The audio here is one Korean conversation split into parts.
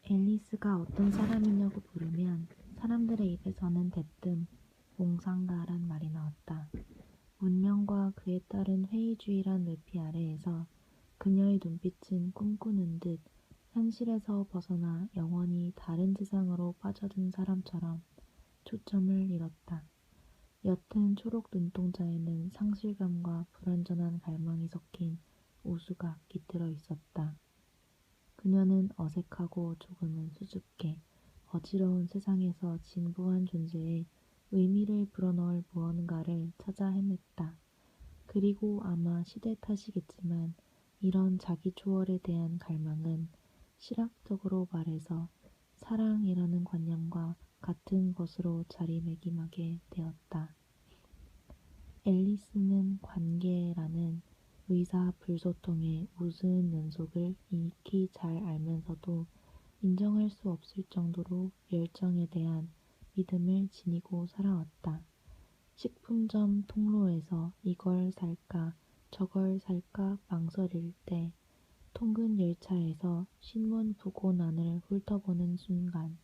앨리스가 어떤 사람이냐고 물으면 사람들의 입에서는 대뜸 몽상가란 말이 나왔다. 문명과 그에 따른 회의주의란 외피 아래에서 그녀의 눈빛은 꿈꾸는 듯 현실에서 벗어나 영원히 다른 세상으로 빠져든 사람처럼 초점을 잃었다. 옅은 초록 눈동자에는 상실감과 불완전한 갈망이 섞인 우수가 깃들어 있었다. 그녀는 어색하고 조금은 수줍게 어지러운 세상에서 진부한 존재에 의미를 불어넣을 무언가를 찾아 헤맸다. 그리고 아마 시대 탓이겠지만 이런 자기 초월에 대한 갈망은 실학적으로 말해서 사랑이라는 관념과 같은 것으로 자리매김하게 되었다. 앨리스는 관계라는 의사불소통의 우스운 연속을 익히 잘 알면서도 인정할 수 없을 정도로 열정에 대한 믿음을 지니고 살아왔다. 식품점 통로에서 이걸 살까 저걸 살까 망설일 때, 통근 열차에서 신문 부고난을 훑어보는 순간,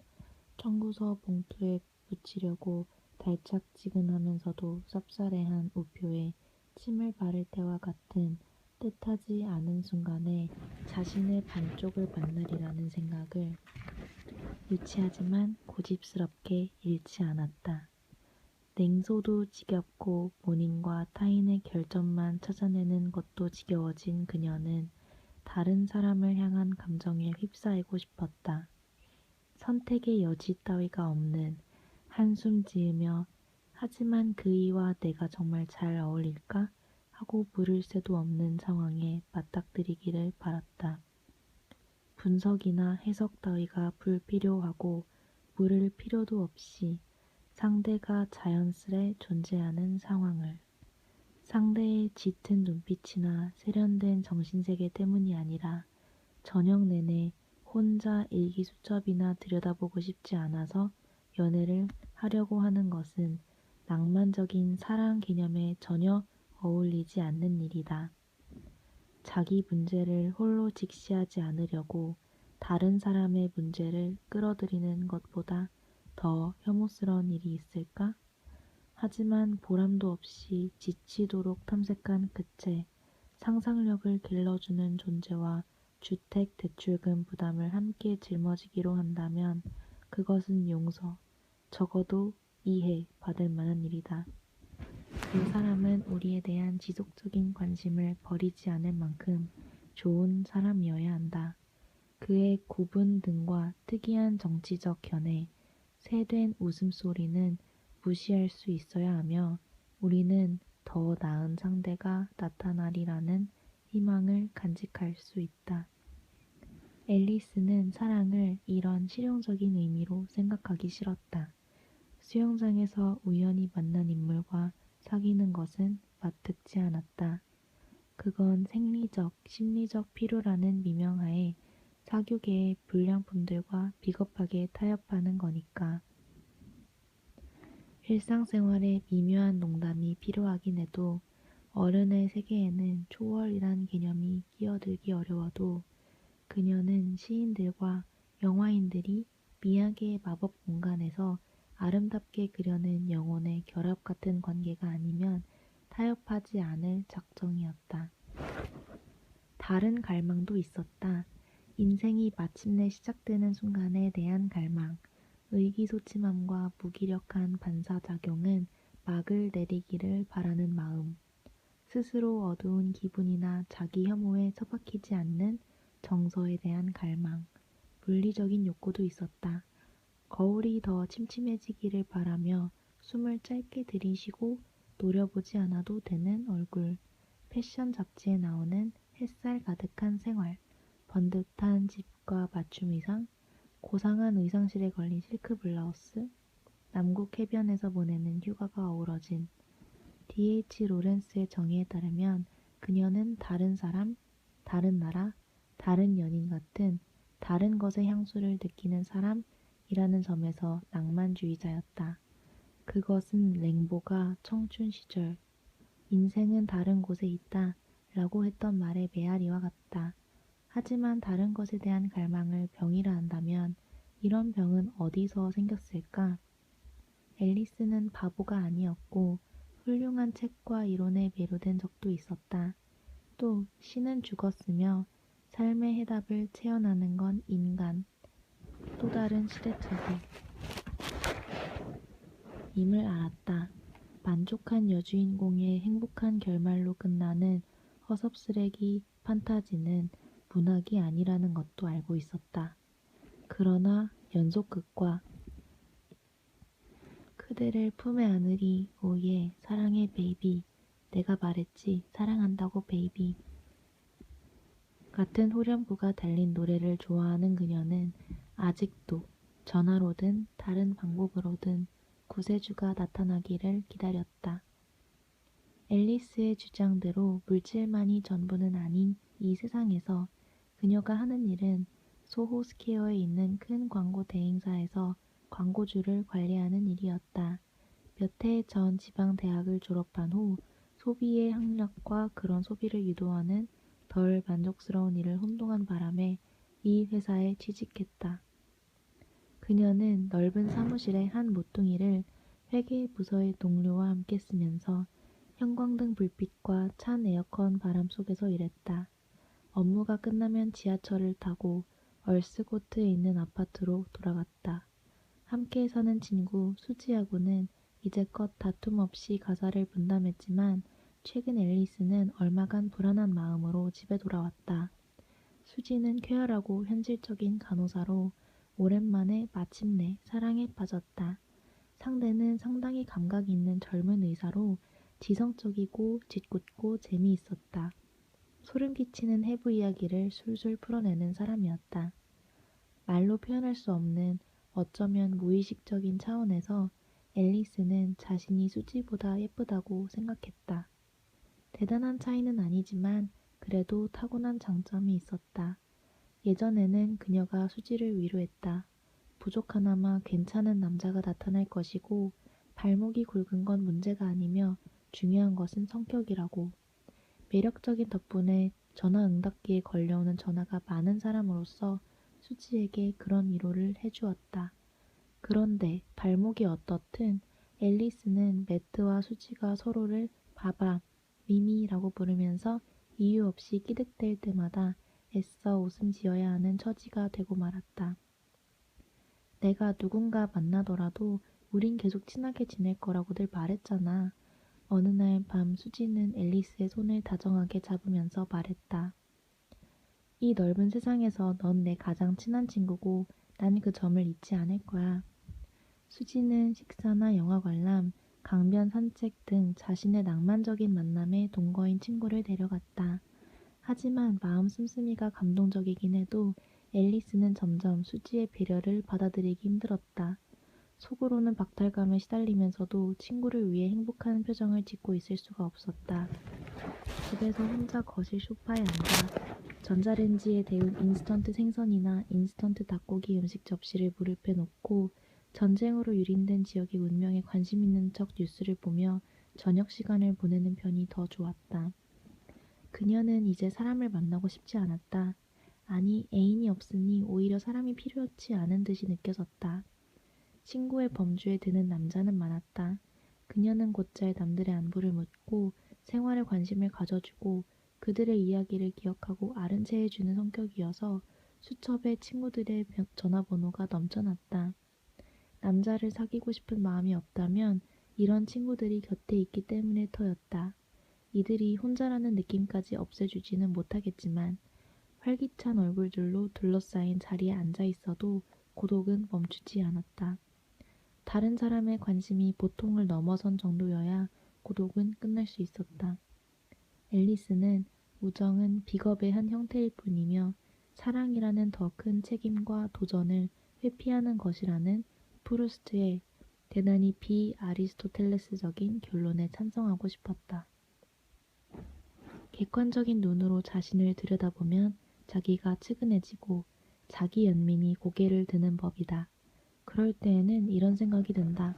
청구서 봉투에 붙이려고 달짝지근하면서도 쌉싸래한 우표에 침을 바를 때와 같은 뜻하지 않은 순간에 자신의 반쪽을 만나리라는 생각을 유치하지만 고집스럽게 잃지 않았다. 냉소도 지겹고 본인과 타인의 결점만 찾아내는 것도 지겨워진 그녀는 다른 사람을 향한 감정에 휩싸이고 싶었다. 선택의 여지 따위가 없는, 한숨 지으며 하지만 그이와 내가 정말 잘 어울릴까? 하고 물을 새도 없는 상황에 맞닥뜨리기를 바랐다. 분석이나 해석 따위가 불필요하고 물을 필요도 없이 상대가 자연스레 존재하는 상황을, 상대의 짙은 눈빛이나 세련된 정신세계 때문이 아니라 저녁 내내 혼자 일기수첩이나 들여다보고 싶지 않아서 연애를 하려고 하는 것은 낭만적인 사랑 개념에 전혀 어울리지 않는 일이다. 자기 문제를 홀로 직시하지 않으려고 다른 사람의 문제를 끌어들이는 것보다 더 혐오스러운 일이 있을까? 하지만 보람도 없이 지치도록 탐색한 끝에 상상력을 길러주는 존재와 주택 대출금 부담을 함께 짊어지기로 한다면 그것은 용서, 적어도 이해 받을 만한 일이다. 그 사람은 우리에 대한 지속적인 관심을 버리지 않을 만큼 좋은 사람이어야 한다. 그의 굽은 등과 특이한 정치적 견해, 새된 웃음소리는 무시할 수 있어야 하며 우리는 더 나은 상대가 나타나리라는 희망을 간직할 수 있다. 앨리스는 사랑을 이런 실용적인 의미로 생각하기 싫었다. 수영장에서 우연히 만난 인물과 사귀는 것은 마뜩지 않았다. 그건 생리적, 심리적 필요라는 미명하에 사교계의 불량품들과 비겁하게 타협하는 거니까. 일상생활에 미묘한 농담이 필요하긴 해도 어른의 세계에는 초월이란 개념이 끼어들기 어려워도 그녀는 시인들과 영화인들이 미학의 마법 공간에서 아름답게 그려낸 영혼의 결합 같은 관계가 아니면 타협하지 않을 작정이었다. 다른 갈망도 있었다. 인생이 마침내 시작되는 순간에 대한 갈망, 의기소침함과 무기력한 반사작용은 막을 내리기를 바라는 마음, 스스로 어두운 기분이나 자기 혐오에 처박히지 않는 정서에 대한 갈망, 물리적인 욕구도 있었다. 거울이 더 침침해지기를 바라며 숨을 짧게 들이쉬고 노려보지 않아도 되는 얼굴, 패션 잡지에 나오는 햇살 가득한 생활, 번듯한 집과 맞춤 의상, 고상한 의상실에 걸린 실크 블라우스, 남극 해변에서 보내는 휴가가 어우러진 D.H. 로렌스의 정의에 따르면 그녀는 다른 사람, 다른 나라, 다른 연인 같은 다른 것의 향수를 느끼는 사람이라는 점에서 낭만주의자였다. 그것은 랭보가 청춘 시절 인생은 다른 곳에 있다 라고 했던 말의 메아리와 같다. 하지만 다른 것에 대한 갈망을 병이라 한다면 이런 병은 어디서 생겼을까? 앨리스는 바보가 아니었고 훌륭한 책과 이론에 매료된 적도 있었다. 또 신은 죽었으며 삶의 해답을 채워나는 건 인간, 또 다른 시대착오 임을 알았다. 만족한 여주인공의 행복한 결말로 끝나는 허섭쓰레기 판타지는 문학이 아니라는 것도 알고 있었다. 그러나 연속극과 그대를 품에 안으리 오예 사랑해 베이비 내가 말했지 사랑한다고 베이비 같은 후렴구가 달린 노래를 좋아하는 그녀는 아직도 전화로든 다른 방법으로든 구세주가 나타나기를 기다렸다. 앨리스의 주장대로 물질만이 전부는 아닌 이 세상에서 그녀가 하는 일은 소호 스퀘어에 있는 큰 광고 대행사에서 광고주를 관리하는 일이었다. 몇 해 전 지방 대학을 졸업한 후 소비의 학력과 그런 소비를 유도하는 덜 만족스러운 일을 혼동한 바람에 이 회사에 취직했다. 그녀는 넓은 사무실의 한 모퉁이를 회계 부서의 동료와 함께 쓰면서 형광등 불빛과 찬 에어컨 바람 속에서 일했다. 업무가 끝나면 지하철을 타고 얼스고트에 있는 아파트로 돌아갔다. 함께 사는 친구 수지하고는 이제껏 다툼 없이 가사를 분담했지만 최근 앨리스는 얼마간 불안한 마음으로 집에 돌아왔다. 수지는 쾌활하고 현실적인 간호사로 오랜만에 마침내 사랑에 빠졌다. 상대는 상당히 감각 있는 젊은 의사로 지성적이고 짓궂고 재미있었다. 소름 끼치는 해부 이야기를 술술 풀어내는 사람이었다. 말로 표현할 수 없는 어쩌면 무의식적인 차원에서 앨리스는 자신이 수지보다 예쁘다고 생각했다. 대단한 차이는 아니지만 그래도 타고난 장점이 있었다. 예전에는 그녀가 수지를 위로했다. 부족하나마 괜찮은 남자가 나타날 것이고 발목이 굵은 건 문제가 아니며 중요한 것은 성격이라고. 매력적인 덕분에 전화 응답기에 걸려오는 전화가 많은 사람으로서 수지에게 그런 위로를 해주었다. 그런데 발목이 어떻든 앨리스는 매트와 수지가 서로를 바바, 미미라고 부르면서 이유 없이 끼득댈 때마다 애써 웃음 지어야 하는 처지가 되고 말았다. 내가 누군가 만나더라도 우린 계속 친하게 지낼 거라고 늘 말했잖아. 어느 날 밤 수지는 앨리스의 손을 다정하게 잡으면서 말했다. 이 넓은 세상에서 넌 내 가장 친한 친구고 난 그 점을 잊지 않을 거야. 수지는 식사나 영화 관람, 강변 산책 등 자신의 낭만적인 만남에 동거인 친구를 데려갔다. 하지만 마음 씀씀이가 감동적이긴 해도 앨리스는 점점 수지의 배려를 받아들이기 힘들었다. 속으로는 박탈감에 시달리면서도 친구를 위해 행복한 표정을 짓고 있을 수가 없었다. 집에서 혼자 거실 소파에 앉아 전자레인지에 데운 인스턴트 생선이나 인스턴트 닭고기 음식 접시를 무릎에 놓고 전쟁으로 유린된 지역의 운명에 관심 있는 척 뉴스를 보며 저녁 시간을 보내는 편이 더 좋았다. 그녀는 이제 사람을 만나고 싶지 않았다. 아니, 애인이 없으니 오히려 사람이 필요치 않은 듯이 느껴졌다. 친구의 범주에 드는 남자는 많았다. 그녀는 곧잘 남들의 안부를 묻고 생활에 관심을 가져주고 그들의 이야기를 기억하고 아른 채 해주는 성격이어서 수첩에 친구들의 전화번호가 넘쳐났다. 남자를 사귀고 싶은 마음이 없다면 이런 친구들이 곁에 있기 때문에 터였다. 이들이 혼자라는 느낌까지 없애주지는 못하겠지만 활기찬 얼굴들로 둘러싸인 자리에 앉아 있어도 고독은 멈추지 않았다. 다른 사람의 관심이 보통을 넘어선 정도여야 고독은 끝날 수 있었다. 앨리스는 우정은 비겁의 한 형태일 뿐이며 사랑이라는 더 큰 책임과 도전을 회피하는 것이라는 프루스트의 대단히 비아리스토텔레스적인 결론에 찬성하고 싶었다. 객관적인 눈으로 자신을 들여다보면 자기가 측은해지고 자기 연민이 고개를 드는 법이다. 그럴 때에는 이런 생각이 든다.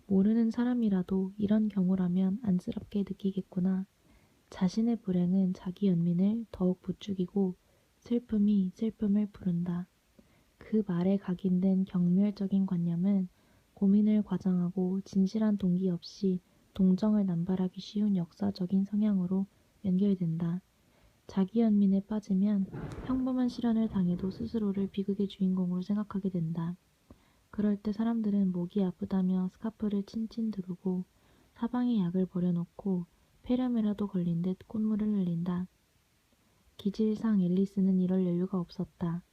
모르는 사람이라도 이런 경우라면 안쓰럽게 느끼겠구나. 자신의 불행은 자기 연민을 더욱 부추기고 슬픔이 슬픔을 부른다. 그 말에 각인된 경멸적인 관념은 고민을 과장하고 진실한 동기 없이 동정을 남발하기 쉬운 역사적인 성향으로 연결된다. 자기 연민에 빠지면 평범한 시련을 당해도 스스로를 비극의 주인공으로 생각하게 된다. 그럴 때 사람들은 목이 아프다며 스카프를 칭칭 두르고 사방에 약을 버려놓고 폐렴이라도 걸린 듯 콧물을 흘린다. 기질상 앨리스는 이럴 여유가 없었다.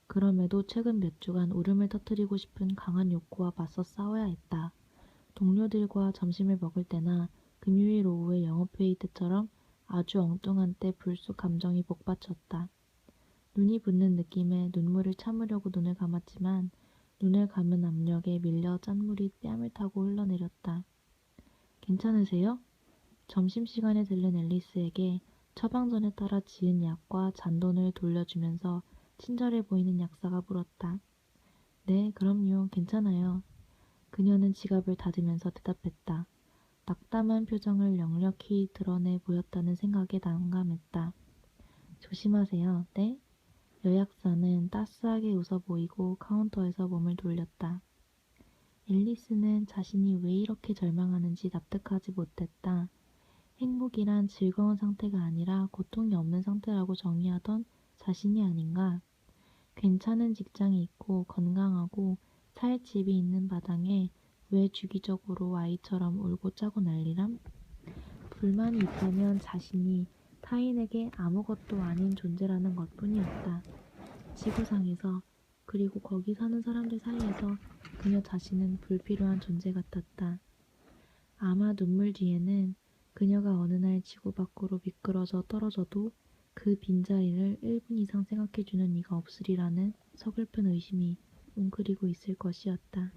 그럼에도 최근 몇 주간 울음을 터뜨리고 싶은 강한 욕구와 맞서 싸워야 했다. 동료들과 점심을 먹을 때나 금요일 오후의 영업회의 때처럼 아주 엉뚱한 때 불쑥 감정이 복받쳤다. 눈이 붓는 느낌에 눈물을 참으려고 눈을 감았지만 눈을 감은 압력에 밀려 짠물이 뺨을 타고 흘러내렸다. 괜찮으세요? 점심시간에 들른 앨리스에게 처방전에 따라 지은 약과 잔돈을 돌려주면서 친절해 보이는 약사가 물었다. 네, 그럼요. 괜찮아요. 그녀는 지갑을 닫으면서 대답했다. 낙담한 표정을 역력히 드러내 보였다는 생각에 난감했다. 조심하세요. 네? 여약사는 따스하게 웃어 보이고 카운터에서 몸을 돌렸다. 앨리스는 자신이 왜 이렇게 절망하는지 납득하지 못했다. 행복이란 즐거운 상태가 아니라 고통이 없는 상태라고 정의하던 자신이 아닌가. 괜찮은 직장이 있고 건강하고 살 집이 있는 마당에 왜 주기적으로 아이처럼 울고 짜고 난리람? 불만이 있다면 자신이 타인에게 아무것도 아닌 존재라는 것뿐이었다. 지구상에서 그리고 거기 사는 사람들 사이에서 그녀 자신은 불필요한 존재 같았다. 아마 눈물 뒤에는 그녀가 어느 날 지구 밖으로 미끄러져 떨어져도 그 빈자리를 1분 이상 생각해주는 이가 없으리라는 서글픈 의심이 웅크리고 있을 것이었다.